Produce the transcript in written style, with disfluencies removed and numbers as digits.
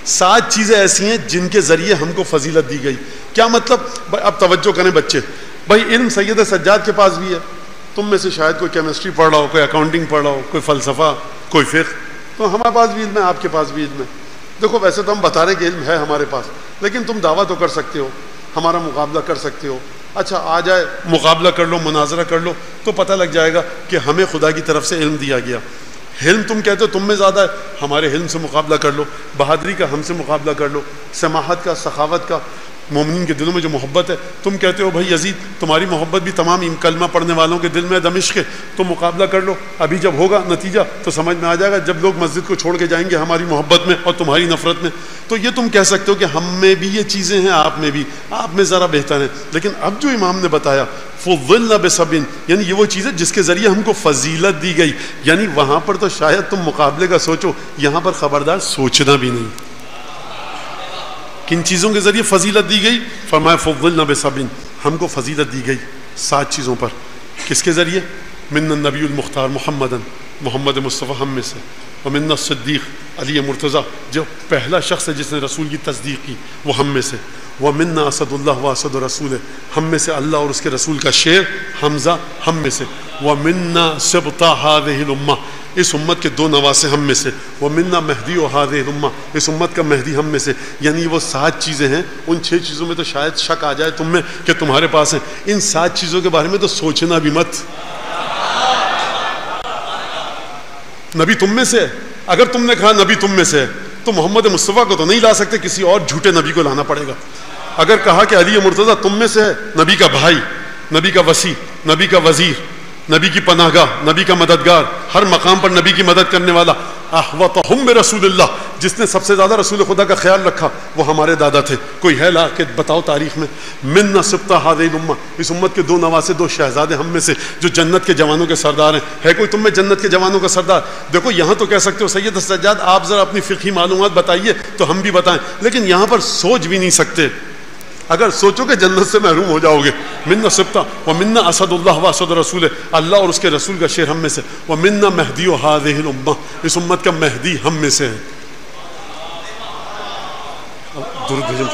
7 چیزیں ایسی ہیں جن کے ذریعے ہم کو فضیلت دی گئی. کیا مطلب؟ اب توجہ کریں بچے. بھائی علم سید سجاد کے پاس بھی ہے, تم میں سے شاید کوئی کیمسٹری پڑھ رہا ہو, کوئی اکاؤنٹنگ پڑھ رہا ہو, کوئی فلسفہ, کوئی فقہ, تو ہمارے پاس بھی علم ہے, آپ کے پاس بھی علم ہے. دیکھو ویسے تو ہم بتا رہے کہ علم ہے ہمارے پاس, لیکن تم دعویٰ تو کر سکتے ہو, ہمارا مقابلہ کر سکتے ہو. اچھا آ جائے مقابلہ کر لو, مناظرہ کر لو, تو پتہ لگ جائے گا کہ ہمیں خدا کی طرف سے علم دیا گیا. علم تم کہتے ہو تم میں زیادہ ہے, ہمارے علم سے مقابلہ کر لو. بہادری کا ہم سے مقابلہ کر لو, سماحت کا, سخاوت کا, مومنین کے دلوں میں جو محبت ہے. تم کہتے ہو بھائی یزید تمہاری محبت بھی تمام کلمہ پڑھنے والوں کے دل میں دمشق ہے, تو مقابلہ کر لو. ابھی جب ہوگا نتیجہ تو سمجھ میں آ جائے گا, جب لوگ مسجد کو چھوڑ کے جائیں گے ہماری محبت میں اور تمہاری نفرت میں. تو یہ تم کہہ سکتے ہو کہ ہم میں بھی یہ چیزیں ہیں, آپ میں بھی, آپ میں ذرا بہتر ہیں. لیکن اب جو امام نے بتایا فضلنا بسبع, یعنی یہ وہ چیز ہے جس کے ذریعے ہم کو فضیلت دی گئی. یعنی وہاں پر تو شاید تم مقابلے کا سوچو, یہاں پر خبردار سوچنا بھی نہیں. کن چیزوں کے ذریعے فضیلت دی گئی؟ فرمایا فضلنا بسبع, ہم کو فضیلت دی گئی 7 چیزوں پر. کس کے ذریعے؟ من النبی المختار محمدن, محمد مصطفیٰ ہم میں سے. ومن الصدیق علی مرتضیٰ, جو پہلا شخص ہے جس نے رسول کی تصدیق کی, وہ ہم میں سے. ومنا اسد اللہ و اسد رسول, ہم میں سے اللہ اور اس کے رسول کا شیر حمزہ ہم میں سے. ومنا سبط هذه الامہ, اس امت کے 2 نواسے ہم میں سے. ومنا مہدی و هذه الامہ, اس امت کا مہدی ہم میں سے. یعنی وہ 7 چیزیں ہیں, ان 6 چیزوں میں تو شاید شک آ جائے تم میں کہ تمہارے پاس ہیں. ان 7 چیزوں کے بارے میں تو سوچنا بھی مت. نبی تم میں سے ہے, اگر تم نے کہا نبی تم میں سے ہے تو محمد مصطفیٰ کو تو نہیں لا سکتے, کسی اور جھوٹے نبی کو لانا پڑے گا. اگر کہا کہ علی مرتضیٰ تم میں سے ہے, نبی کا بھائی, نبی کا وصی, نبی کا وزیر, نبی کی پناہ گاہ, نبی کا مددگار, ہر مقام پر نبی کی مدد کرنے والا, احوطہم برسول اللہ, جس نے سب سے زیادہ رسول خدا کا خیال رکھا, وہ ہمارے دادا تھے. کوئی ہے لا کہ بتاؤ تاریخ میں؟ من سبط هذه الامہ, اس امت کے 2 نواسے, 2 شہزادے ہم میں سے, جو جنت کے جوانوں کے سردار ہیں. ہے کوئی تم میں جنت کے جوانوں کا سردار؟ دیکھو یہاں تو کہہ سکتے ہو سید سجاد آپ ذرا اپنی فقہی معلومات بتائیے تو ہم بھی بتائیں, لیکن یہاں پر سوچ بھی نہیں سکتے. اگر سوچو کہ جنت سے محروم ہو جاؤ گے. منا سبط ومنا اسد اللہ و اسد رسول, اللہ اور اس کے رسول کا شیر ہم میں سے. ومنا مہدی و هذه الامہ, اس امت کا مہدی ہم میں سے ہے. درود بھیجو.